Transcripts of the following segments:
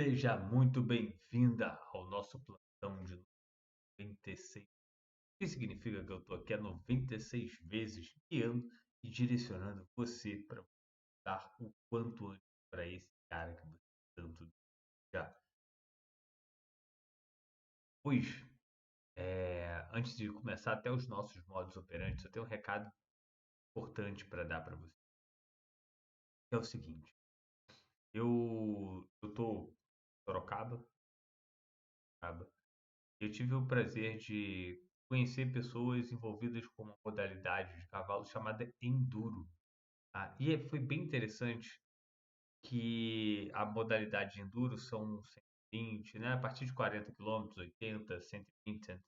Seja muito bem-vinda ao nosso plantão de 96. O que significa que eu estou aqui há 96 vezes guiando e direcionando você para dar o quanto antes para esse cara que você tanto já. Pois, antes de começar até os nossos modos operantes, eu tenho um recado importante para dar para você. É o seguinte, eu tô em Sorocaba, eu tive o prazer de conhecer pessoas envolvidas com uma modalidade de cavalo chamada enduro. Tá? Foi bem interessante que a modalidade de enduro são 120, né? A partir de 40 quilômetros, 80, 120, 100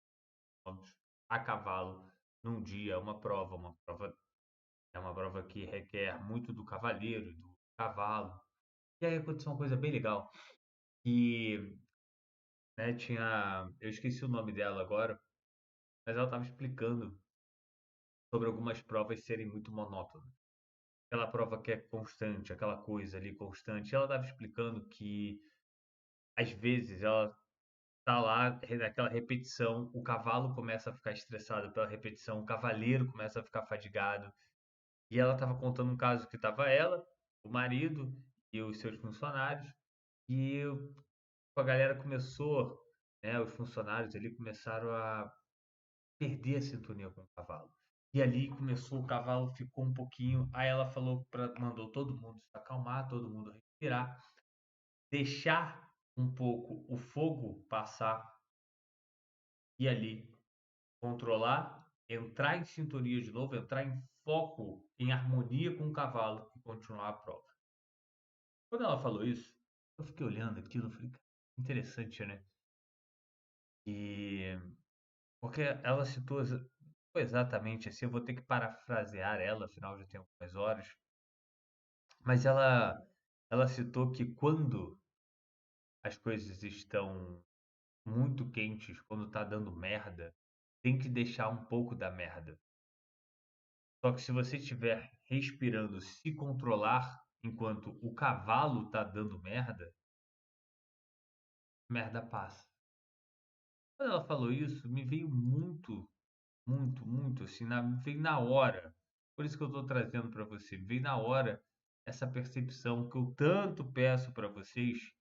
quilômetros a cavalo num dia, é uma prova que requer muito do cavaleiro e do cavalo. E aí aconteceu uma coisa bem legal, que eu esqueci o nome dela agora, mas ela estava explicando sobre algumas provas serem muito monótonas. Aquela prova que é constante, aquela coisa ali constante. Ela estava explicando que às vezes ela tá lá naquela repetição, o cavalo começa a ficar estressado pela repetição, o cavaleiro começa a ficar fadigado. E ela estava contando um caso que estava ela, o marido e os seus funcionários, e a galera começou, né, os funcionários ali começaram a perder a sintonia com o cavalo. E ali começou, o cavalo ficou um pouquinho. Aí ela mandou todo mundo se acalmar, todo mundo respirar, deixar um pouco o fogo passar e ali controlar, entrar em sintonia de novo, entrar em foco, em harmonia com o cavalo e continuar a prova. Quando ela falou isso, eu fiquei olhando aquilo, falei, "Cara, interessante, né?" E porque ela citou exatamente assim, eu vou ter que parafrasear ela, afinal já tem algumas horas, mas ela citou que quando as coisas estão muito quentes, quando tá dando merda, tem que deixar um pouco da merda. Só que se você estiver respirando, se controlar enquanto o cavalo tá dando merda, merda passa. Quando ela falou isso, me veio muito, muito, muito assim, me veio na hora. Por isso que eu estou trazendo para você, me veio na hora essa percepção que eu tanto peço para vocês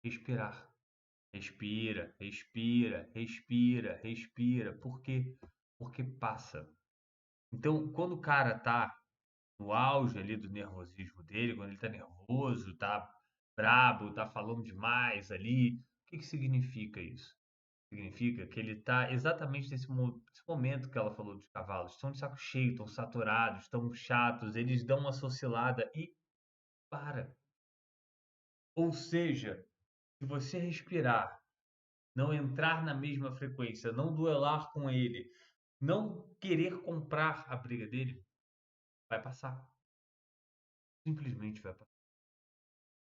respirar. Respira, respira, respira, respira. Por quê? Porque passa. Então, quando o cara tá no auge ali do nervosismo dele, quando ele tá nervoso, tá brabo, tá falando demais ali, o que que significa isso? Significa que ele tá exatamente nesse momento que ela falou dos cavalos. Estão de saco cheio, estão saturados, estão chatos, eles dão uma sociolada e para. Ou seja, se você respirar, não entrar na mesma frequência, não duelar com ele, não querer comprar a briga dele, vai passar. Simplesmente vai passar.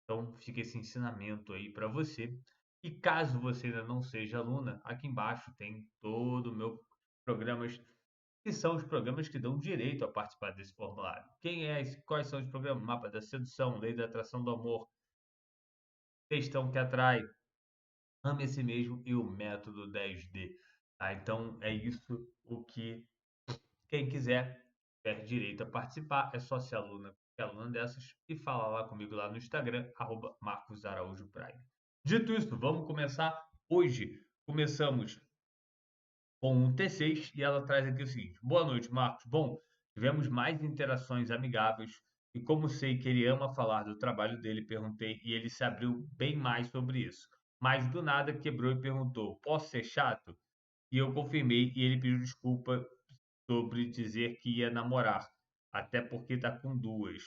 Então, fica esse ensinamento aí para você. E caso você ainda não seja aluna, aqui embaixo tem todo o meu programas, que são os programas que dão direito a participar desse formulário. Quais são os programas? Mapa da sedução, lei da atração do amor, questão que atrai, ame a si mesmo e o método 10D. Tá? Então é isso o que quem quiser ter direito a participar, é só ser aluna, qualquer aluna dessas, e falar lá comigo lá no Instagram, Marcos Araújo Prime. Dito isso, vamos começar hoje. Começamos com um T6 e ela traz aqui o seguinte: Boa noite, Marcos. Bom, tivemos mais interações amigáveis e, como sei que ele ama falar do trabalho dele, perguntei e ele se abriu bem mais sobre isso. Mas do nada quebrou e perguntou: Posso ser chato? E eu confirmei e ele pediu desculpa sobre dizer que ia namorar, até porque tá com duas.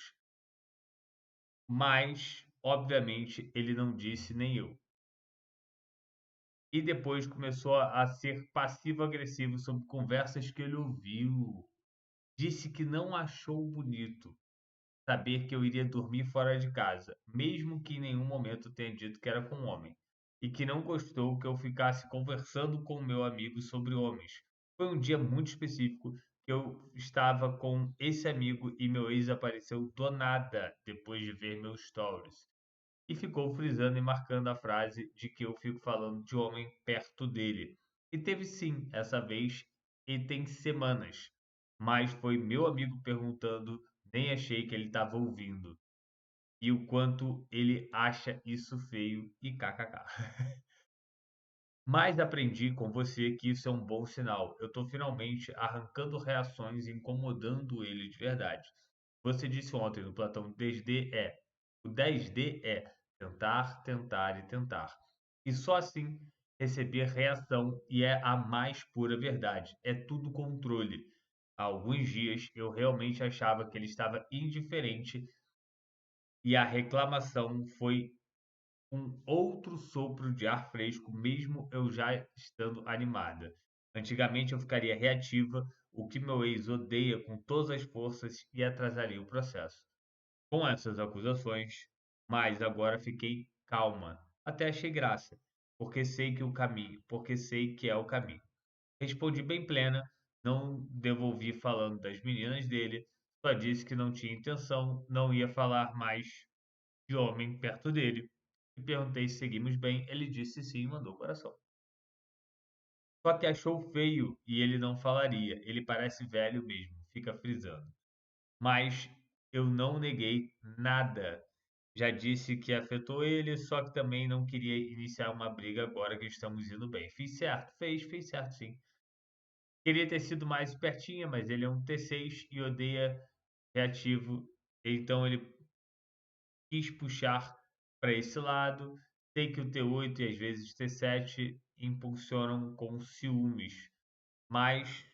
Mas, obviamente, ele não disse nem eu. E depois começou a ser passivo-agressivo sobre conversas que ele ouviu. Disse que não achou bonito saber que eu iria dormir fora de casa, mesmo que em nenhum momento tenha dito que era com um homem, e que não gostou que eu ficasse conversando com meu amigo sobre homens. Foi um dia muito específico que eu estava com esse amigo e meu ex apareceu do nada depois de ver meus stories. e ficou frisando e marcando a frase de que eu fico falando de homem perto dele. E teve sim, essa vez, e tem semanas. Mas foi meu amigo perguntando, nem achei que ele estava ouvindo. E o quanto ele acha isso feio e kkk. Mas aprendi com você que isso é um bom sinal. Eu estou finalmente arrancando reações e incomodando ele de verdade. Você disse ontem no Platão 10D o 10D é tentar, tentar e tentar. E só assim receber reação e é a mais pura verdade. É tudo controle. Há alguns dias eu realmente achava que ele estava indiferente e a reclamação foi um outro sopro de ar fresco, mesmo eu já estando animada. Antigamente eu ficaria reativa, o que meu ex odeia com todas as forças e atrasaria o processo. Com essas acusações, mas agora fiquei calma, até achei graça, porque sei que é o caminho. Respondi bem plena, não devolvi falando das meninas dele, só disse que não tinha intenção, não ia falar mais de homem perto dele. E perguntei se seguimos bem. Ele disse sim e mandou coração. Só que achou feio e ele não falaria. Ele parece velho mesmo, fica frisando. Mas eu não neguei nada. Já disse que afetou ele, só que também não queria iniciar uma briga agora que estamos indo bem. Fiz certo, fez certo sim. Queria ter sido mais espertinha, mas ele é um T6 e odeia reativo. Então ele quis puxar para esse lado. Sei que o T8 e às vezes T7 impulsionam com ciúmes, mas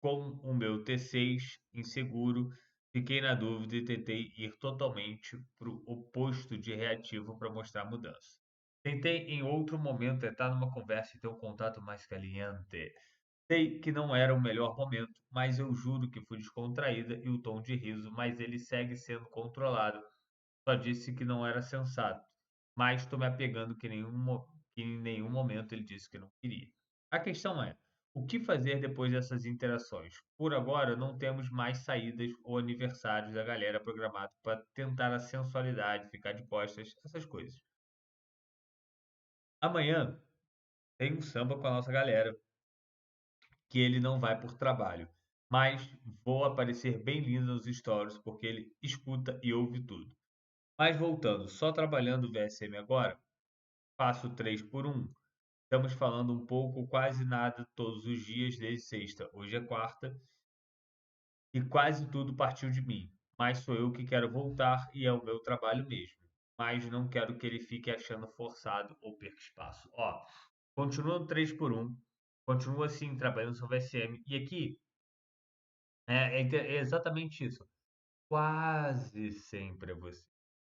com o meu T6 inseguro, fiquei na dúvida e tentei ir totalmente para o oposto de reativo para mostrar mudança. Tentei em outro momento estar numa conversa e ter um contato mais caliente. Sei que não era o melhor momento, mas eu juro que fui descontraída e o tom de riso, mas ele segue sendo controlado. Só disse que não era sensato, mas estou me apegando que em nenhum momento ele disse que não queria. A questão é, o que fazer depois dessas interações? Por agora, não temos mais saídas ou aniversários da galera programado para tentar a sensualidade, ficar de costas, essas coisas. Amanhã tem um samba com a nossa galera, que ele não vai por trabalho, mas vou aparecer bem lindo nos stories porque ele escuta e ouve tudo. Mas voltando, só trabalhando o VSM agora, faço 3 por 1. Estamos falando um pouco, quase nada, todos os dias desde sexta. Hoje é quarta e quase tudo partiu de mim. Mas sou eu que quero voltar e é o meu trabalho mesmo. Mas não quero que ele fique achando forçado ou perca espaço. Ó, continua no 3 por 1, continua assim, trabalhando no VSM. E aqui é exatamente isso. Quase sempre é você.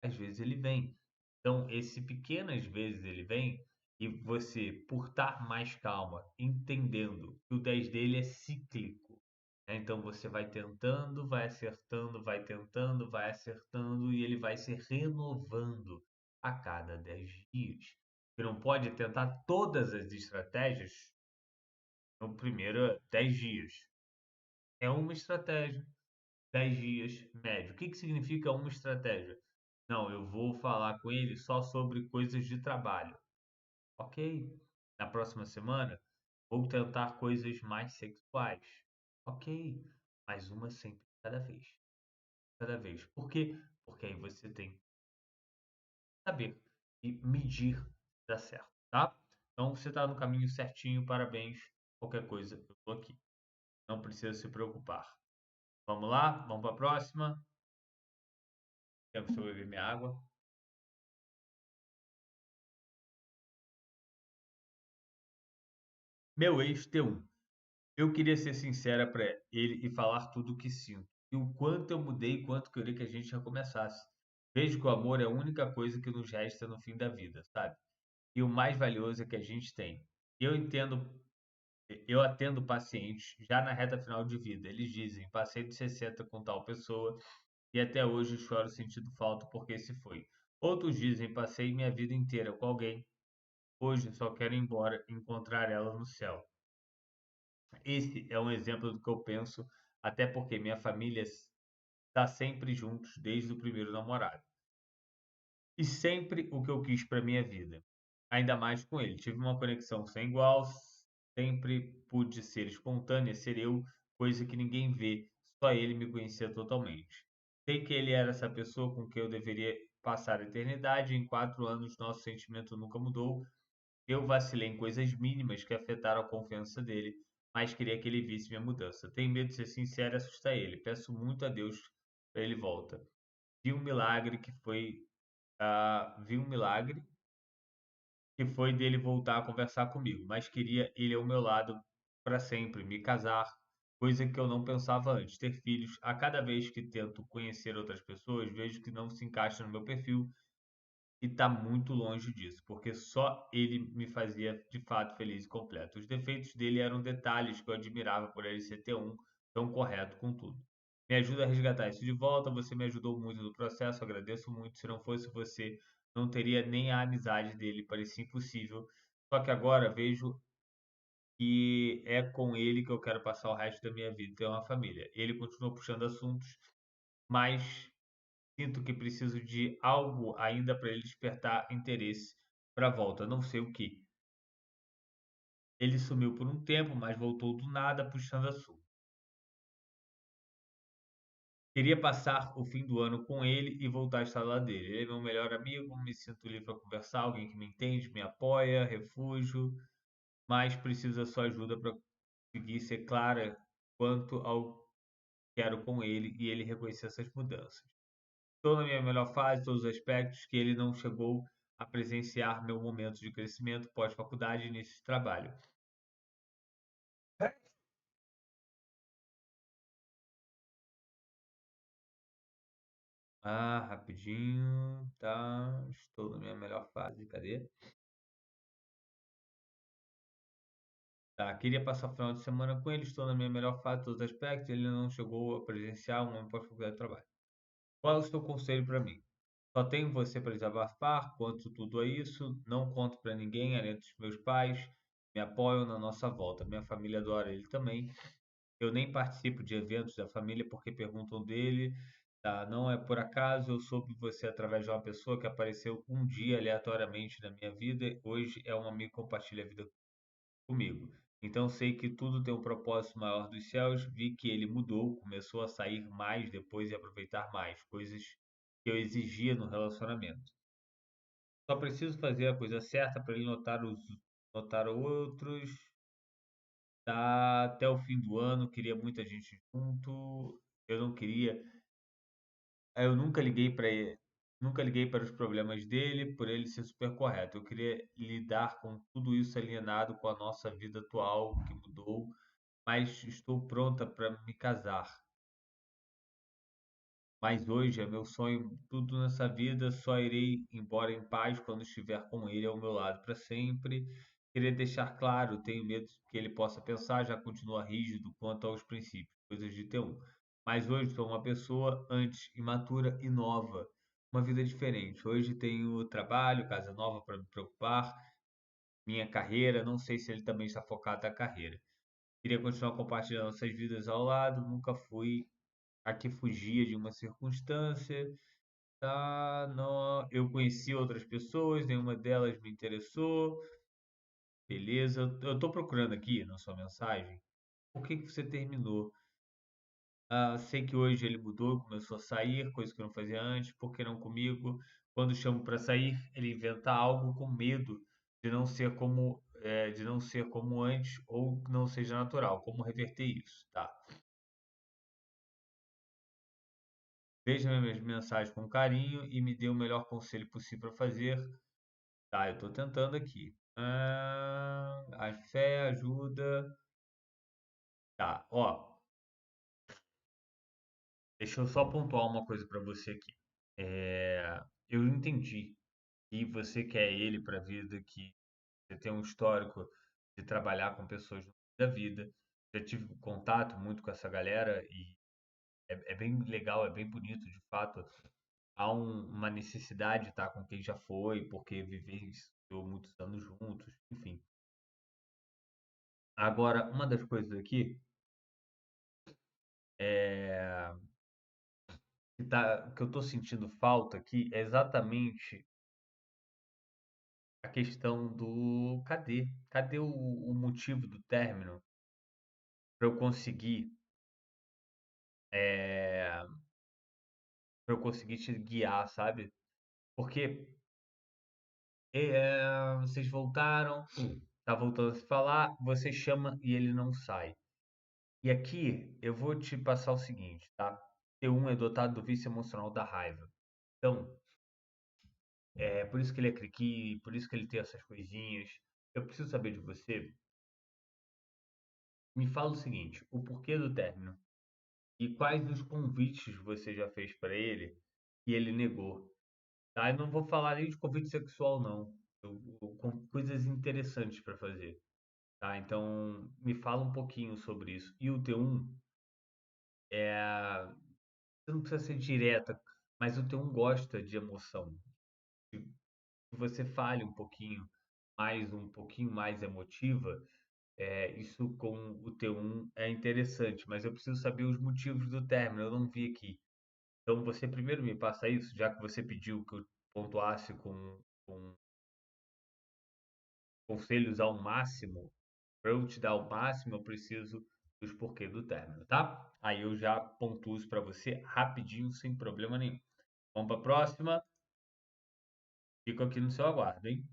Às vezes ele vem. Então, esse pequenas vezes ele vem e você, por estar mais calma, entendendo que o 10 dele é cíclico, né? Então você vai tentando, vai acertando, vai tentando, vai acertando e ele vai se renovando a cada 10 dias. Você não pode tentar todas as estratégias no primeiro 10 dias. É uma estratégia. 10 dias médio. O que que significa uma estratégia? Não, eu vou falar com ele só sobre coisas de trabalho. Ok. Na próxima semana, vou tentar coisas mais sexuais. Ok. Mais uma sempre, cada vez. Cada vez. Por quê? Porque aí você tem que saber e medir se dá certo, tá? Então você está no caminho certinho, parabéns. Qualquer coisa, eu estou aqui. Não precisa se preocupar. Vamos lá? Vamos para a próxima. Quero que eu beber minha água. Meu ex T1. Eu queria ser sincera para ele e falar tudo o que sinto. E o quanto eu mudei e quanto queria que a gente recomeçasse. Vejo que o amor é a única coisa que nos resta no fim da vida, sabe? E o mais valioso é que a gente tem. Eu entendo, eu atendo pacientes já na reta final de vida. Eles dizem, passei dos 60 com tal pessoa e até hoje choro sentindo falta porque se foi. Outros dizem, passei minha vida inteira com alguém, hoje só quero ir embora e encontrar ela no céu. Esse é um exemplo do que eu penso, até porque minha família está sempre juntos desde o primeiro namorado. e sempre o que eu quis para minha vida. Ainda mais com ele. Tive uma conexão sem igual, sempre pude ser espontânea, ser eu, coisa que ninguém vê, só ele me conhecia totalmente. Sei que ele era essa pessoa com quem eu deveria passar a eternidade, e em 4 anos nosso sentimento nunca mudou. Eu vacilei em coisas mínimas que afetaram a confiança dele, mas queria que ele visse minha mudança. Tenho medo de ser sincero e assustar ele. Peço muito a Deus para ele volta. Vi um milagre que foi, vi um milagre que foi dele voltar a conversar comigo, mas queria ele ao meu lado para sempre, me casar, coisa que eu não pensava antes, ter filhos. A cada vez que tento conhecer outras pessoas, vejo que não se encaixa no meu perfil e está muito longe disso, porque só ele me fazia de fato feliz e completo. Os defeitos dele eram detalhes que eu admirava por ele ser T1, tão correto com tudo. Me ajuda a resgatar isso de volta, você me ajudou muito no processo, agradeço muito. Se não fosse você, não teria nem a amizade dele, parecia impossível. Só que agora vejo que é com ele que eu quero passar o resto da minha vida, ter uma família. Ele continuou puxando assuntos, mas sinto que preciso de algo ainda para ele despertar interesse para a volta, não sei o que. Ele sumiu por um tempo, mas voltou do nada puxando assunto. Queria passar o fim do ano com ele e voltar a estar lá dele. Ele é meu melhor amigo, me sinto livre para conversar, alguém que me entende, me apoia, refúgio, mas preciso da sua ajuda para conseguir ser clara quanto ao que quero com ele e ele reconhecer essas mudanças. Estou na minha melhor fase, todos os aspectos, que ele não chegou a presenciar meu momento de crescimento pós-faculdade e início de trabalho. Rapidinho, tá? Estou na minha melhor fase, cadê? Tá, queria passar o final de semana com ele, estou na minha melhor fase, todos os aspectos, ele não chegou a presenciar um momento pós-faculdade de trabalho. Qual é o seu conselho para mim? Só tenho você para desabafar, quanto tudo a isso, não conto para ninguém, além dos meus pais, me apoiam na nossa volta. Minha família adora ele também. Eu nem participo de eventos da família porque perguntam dele, tá? Não é por acaso, eu soube você através de uma pessoa que apareceu um dia aleatoriamente na minha vida, hoje é um amigo que compartilha a vida comigo. Então sei que tudo tem um propósito maior dos céus, vi que ele mudou, começou a sair mais depois e aproveitar mais, coisas que eu exigia no relacionamento. Só preciso fazer a coisa certa para ele notar outros. Tá até o fim do ano, queria muita gente junto. Eu não queria, eu nunca liguei para os problemas dele, por ele ser super correto. Eu queria lidar com tudo isso alienado com a nossa vida atual que mudou, mas estou pronta para me casar. Mas hoje é meu sonho, tudo nessa vida, só irei embora em paz quando estiver com ele ao meu lado para sempre. Queria deixar claro, tenho medo que ele possa pensar, já continua rígido quanto aos princípios, coisas de T1. Mas hoje sou uma pessoa antes imatura e nova, uma vida diferente. Hoje tenho trabalho, casa nova para me preocupar, minha carreira, não sei se ele também está focado na carreira. Queria continuar compartilhando nossas vidas ao lado, nunca fui a que fugia de uma circunstância. Tá, não, eu conheci outras pessoas, nenhuma delas me interessou. Beleza, eu tô procurando aqui na sua mensagem. Por que que você terminou? Sei que hoje ele mudou, começou a sair, coisa que eu não fazia antes. Por que não comigo? Quando chamo para sair, ele inventa algo com medo de não ser de não ser como antes ou que não seja natural. Como reverter isso? Tá. Veja minhas mensagens com carinho e me dê o melhor conselho possível para fazer. Tá, eu tô tentando aqui. A fé ajuda. Tá, ó, deixa eu só pontuar uma coisa para você aqui. Eu entendi que você quer ele para a vida, que você tem um histórico de trabalhar com pessoas da vida. Já tive contato muito com essa galera e é bem legal, é bem bonito, de fato. Há uma necessidade de estar com quem já foi, porque vivenciou muitos anos juntos, enfim. Agora, uma das coisas aqui é que eu tô sentindo falta aqui é exatamente a questão do cadê? Cadê o motivo do término para eu conseguir, eh, para eu conseguir te guiar, sabe? Porque vocês voltaram, tá voltando a se falar, você chama e ele não sai. E aqui eu vou te passar o seguinte, tá? T1 é dotado do vício emocional da raiva. Então, é por isso que ele é criqui, por isso que ele tem essas coisinhas. Eu preciso saber de você. Me fala o seguinte, o porquê do término e quais os convites você já fez para ele e ele negou, tá? Eu não vou falar nem de convite sexual, não. Com coisas interessantes para fazer, tá? Então, me fala um pouquinho sobre isso. E o T1 é, você não precisa ser direta, mas o T1 gosta de emoção. Se você fale um pouquinho mais emotiva, isso com o T1 é interessante, mas eu preciso saber os motivos do término, eu não vi aqui. Então você primeiro me passa isso, já que você pediu que eu pontuasse com conselhos ao máximo. Para eu te dar o máximo, eu preciso dos porquês do término, tá? Aí eu já pontuo isso para você rapidinho, sem problema nenhum. Vamos para a próxima. Fico aqui no seu aguardo, hein?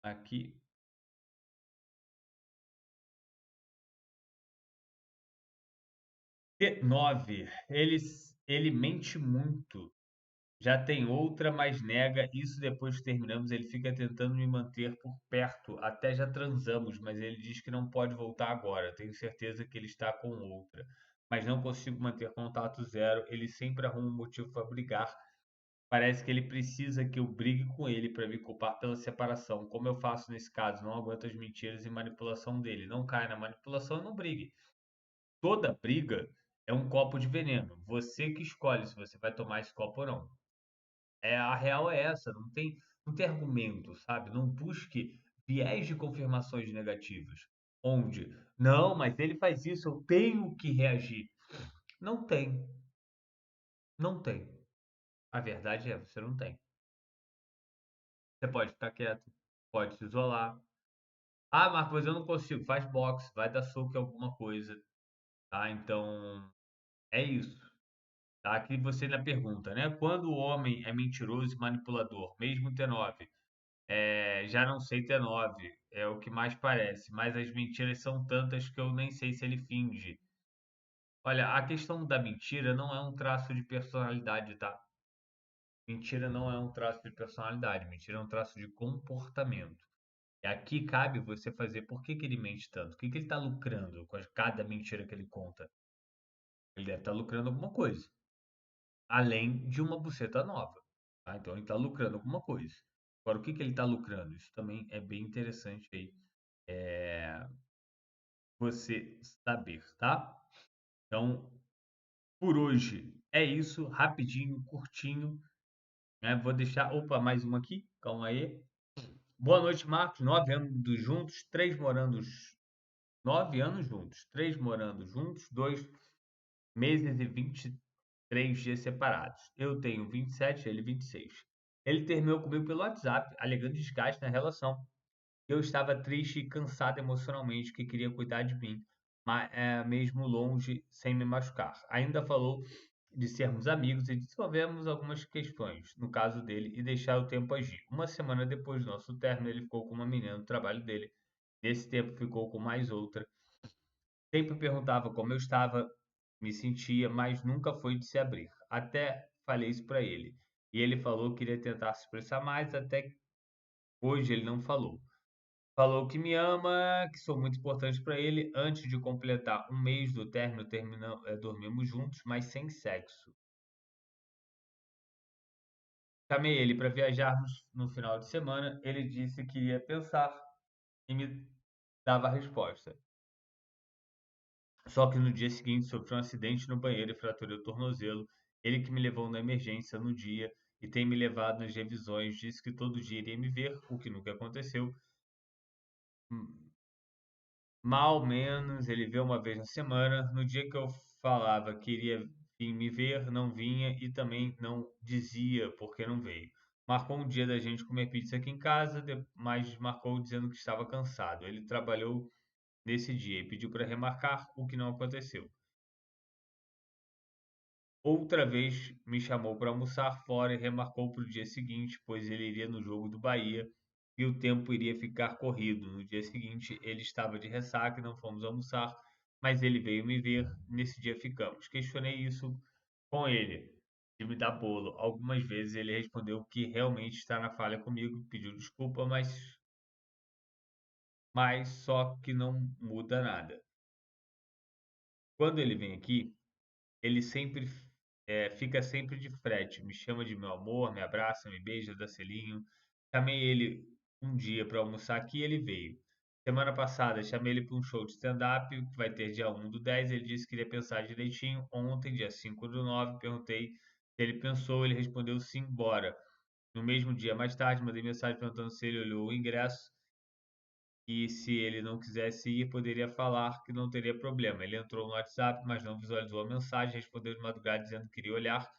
Aqui. T9. Ele mente muito. Já tem outra, mas nega. Isso depois que terminamos, ele fica tentando me manter por perto. Até já transamos, mas ele diz que não pode voltar agora. Tenho certeza que ele está com outra. Mas não consigo manter contato zero. Ele sempre arruma um motivo para brigar. Parece que ele precisa que eu brigue com ele para me culpar pela separação. Como eu faço nesse caso? Não aguento as mentiras e manipulação dele. Não caia na manipulação e não brigue. Toda briga é um copo de veneno. Você que escolhe se você vai tomar esse copo ou não. A real é essa, não tem argumento, sabe? Não busque viés de confirmações negativas, onde, não, mas ele faz isso, eu tenho que reagir. Não tem, não tem. A verdade é, você não tem. Você pode ficar quieto, pode se isolar. Ah, Marco, mas eu não consigo. Faz boxe, vai dar soco em alguma coisa, tá? Então, é isso. Tá? Aqui você ainda pergunta, né? Quando o homem é mentiroso e manipulador, mesmo T9, já não sei T9, é o que mais parece, mas as mentiras são tantas que eu nem sei se ele finge. Olha, a questão da mentira não é um traço de personalidade, tá? Mentira não é um traço de personalidade, mentira é um traço de comportamento. E aqui cabe você fazer por que que ele mente tanto, o que que ele está lucrando com cada mentira que ele conta. Ele deve estar lucrando alguma coisa, além de uma buceta nova. Tá? Então ele está lucrando alguma coisa. Agora, o que que ele está lucrando? Isso também é bem interessante aí você saber, tá? Então, por hoje é isso, rapidinho, curtinho, né? Vou deixar, opa, mais uma aqui, calma aí. Boa noite, Marcos. 9 anos juntos, 9 anos juntos, 3 morando juntos, 2 meses e 23 dias separados. Eu tenho 27, ele 26. Ele terminou comigo pelo WhatsApp, alegando desgaste na relação. Eu estava triste e cansado emocionalmente, que queria cuidar de mim, mas, mesmo longe, sem me machucar. Ainda falou de sermos amigos e desenvolvemos algumas questões, no caso dele, e deixar o tempo agir. Uma semana depois do nosso término, ele ficou com uma menina no trabalho dele. Nesse tempo, ficou com mais outra. Sempre perguntava como eu estava, me sentia, mas nunca foi de se abrir. Até falei isso para ele. E ele falou que iria tentar se expressar mais, até que hoje ele não falou. Falou que me ama, que sou muito importante para ele. Antes de completar um mês do término, dormimos juntos, mas sem sexo. Chamei ele para viajarmos no final de semana. Ele disse que ia pensar e me dava a resposta. Só que no dia seguinte sofreu um acidente no banheiro e fraturou o tornozelo. Ele que me levou na emergência no dia e tem me levado nas revisões. Disse que todo dia iria me ver, o que nunca aconteceu. Mal menos, ele vê uma vez na semana. No dia que eu falava que iria vir me ver, não vinha e também não dizia por que não veio. Marcou um dia da gente comer pizza aqui em casa, mas marcou dizendo que estava cansado. Ele trabalhou nesse dia e pediu para remarcar, o que não aconteceu. Outra vez me chamou para almoçar fora e remarcou para o dia seguinte, pois ele iria no jogo do Bahia e o tempo iria ficar corrido. No dia seguinte, ele estava de ressaca e não fomos almoçar, mas ele veio me ver. Nesse dia ficamos. Questionei isso com ele, de me dar bolo. Algumas vezes ele respondeu que realmente está na falha comigo, pediu desculpa, mas só que não muda nada. Quando ele vem aqui, ele sempre fica sempre de frete, me chama de meu amor, me abraça, me beija, dá selinho. Chamei ele um dia para almoçar aqui e ele veio. Semana passada, chamei ele para um show de stand-up que vai ter dia 1/10. Ele disse que iria pensar direitinho. Ontem, dia 5/9, perguntei se ele pensou. Ele respondeu sim, bora. No mesmo dia, mais tarde, mandei mensagem perguntando se ele olhou o ingresso e se ele não quisesse ir, poderia falar que não teria problema. Ele entrou no WhatsApp, mas não visualizou a mensagem, respondeu de madrugada dizendo que queria olhar.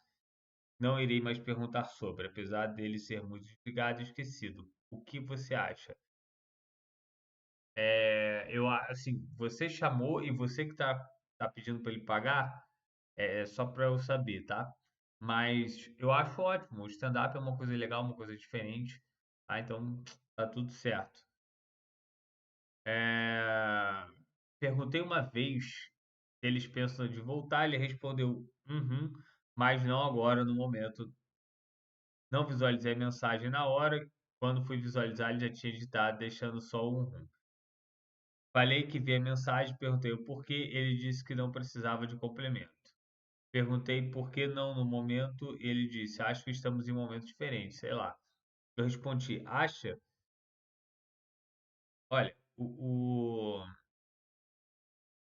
Não irei mais perguntar sobre, apesar dele ser muito desligado e esquecido. O que você acha? Assim, você chamou e você que tá pedindo para ele pagar, é só para eu saber, tá? Mas eu acho ótimo. O stand-up é uma coisa legal, uma coisa diferente, tá? Então tá tudo certo. É, Perguntei uma vez se eles pensam de voltar, ele respondeu, uhum, mas não agora, no momento. Não visualizei a mensagem na hora. Quando fui visualizar, ele já tinha editado, deixando só um rum. Falei que vi a mensagem, perguntei o porquê, ele disse que não precisava de complemento. Perguntei por que não no momento, ele disse, acho que estamos em um momento diferente, sei lá. Eu respondi, acha? Olha,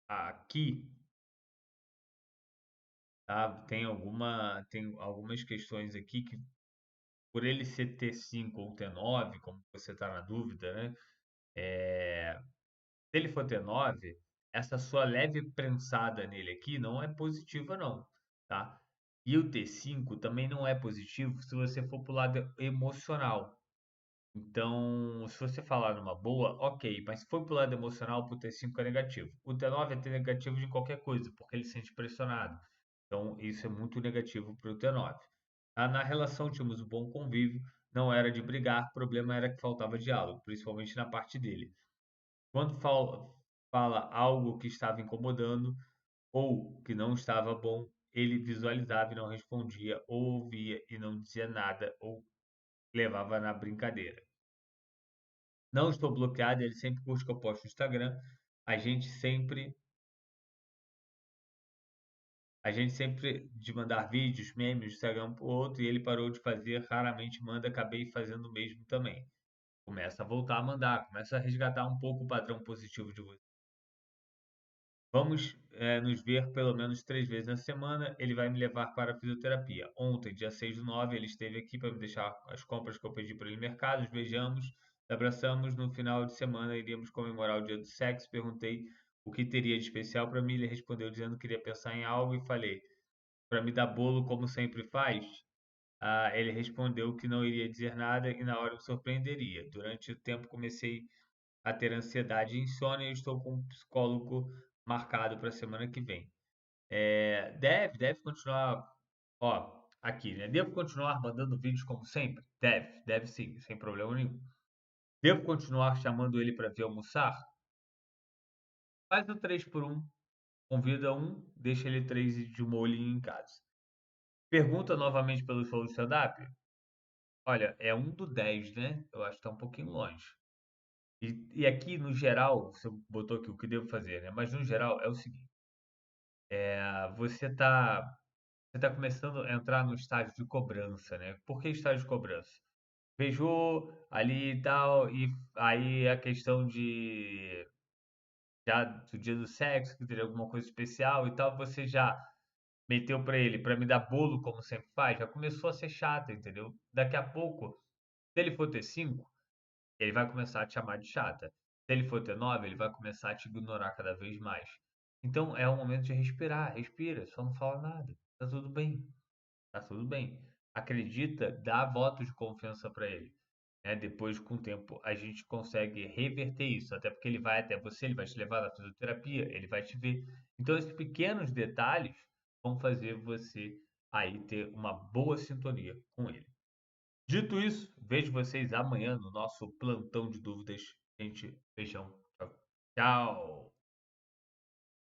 aqui, tá, tem algumas questões aqui que, por ele ser T5 ou T9, como você está na dúvida, né? Se ele for T9, essa sua leve prensada nele aqui não é positiva não, tá? E o T5 também não é positivo se você for pro lado emocional. Então, se você falar numa boa, ok, mas se for pro lado emocional, pro T5 é negativo. O T9 é T negativo de qualquer coisa, porque ele se sente pressionado. Então, isso é muito negativo para o T9. Na relação tínhamos um bom convívio, não era de brigar, o problema era que faltava diálogo, principalmente na parte dele. Quando fala algo que estava incomodando ou que não estava bom, ele visualizava e não respondia, ou ouvia e não dizia nada, ou levava na brincadeira. Não estou bloqueado, ele sempre curte que eu posto no Instagram. A gente sempre, a gente sempre de mandar vídeos, memes do Instagram pro outro, e ele parou de fazer, raramente manda, acabei fazendo o mesmo também. Começa a voltar a mandar, começa a resgatar um pouco o padrão positivo de você. Vamos, nos ver pelo menos 3 vezes na semana. Ele vai me levar para a fisioterapia. Ontem, dia 6/9, ele esteve aqui para me deixar as compras que eu pedi para ele no mercado. Nos beijamos, nos abraçamos. No final de semana, iríamos comemorar o dia do sexo. Perguntei o que teria de especial para mim. Ele respondeu dizendo que queria pensar em algo e falei, para me dar bolo como sempre faz? Ele respondeu que não iria dizer nada e na hora me surpreenderia. Durante o tempo comecei a ter ansiedade e insônia e estou com um psicólogo marcado para a semana que vem. Deve continuar, ó, aqui, né? Devo continuar mandando vídeos como sempre? Deve sim, sem problema nenhum. Devo continuar chamando ele para vir almoçar? Faz o 3 por um, convida um, deixa ele 3 de molhinho em casa. Pergunta novamente pelo show do stand-up? Olha, é 1/10, né? Eu acho que tá um pouquinho longe. E aqui, no geral, você botou aqui o que devo fazer, né? Mas no geral é o seguinte: você está começando a entrar no estágio de cobrança, né? Por que estágio de cobrança? Beijou ali e tal, e aí a questão de já do dia do sexo, que teria alguma coisa especial e tal, você já meteu pra ele pra me dar bolo como sempre faz, já começou a ser chato, entendeu? Daqui a pouco, se ele for ter 5, ele vai começar a te chamar de chata. Se ele for ter 9, ele vai começar a te ignorar cada vez mais. Então é o momento de respirar, respira, só não fala nada. Tá tudo bem, tá tudo bem. Acredita, dá voto de confiança para ele. Né? Depois, com o tempo, a gente consegue reverter isso, até porque ele vai até você, ele vai te levar na fisioterapia, ele vai te ver. Então, esses pequenos detalhes vão fazer você aí ter uma boa sintonia com ele. Dito isso, vejo vocês amanhã no nosso plantão de dúvidas. Gente, beijão. Tchau. Tchau.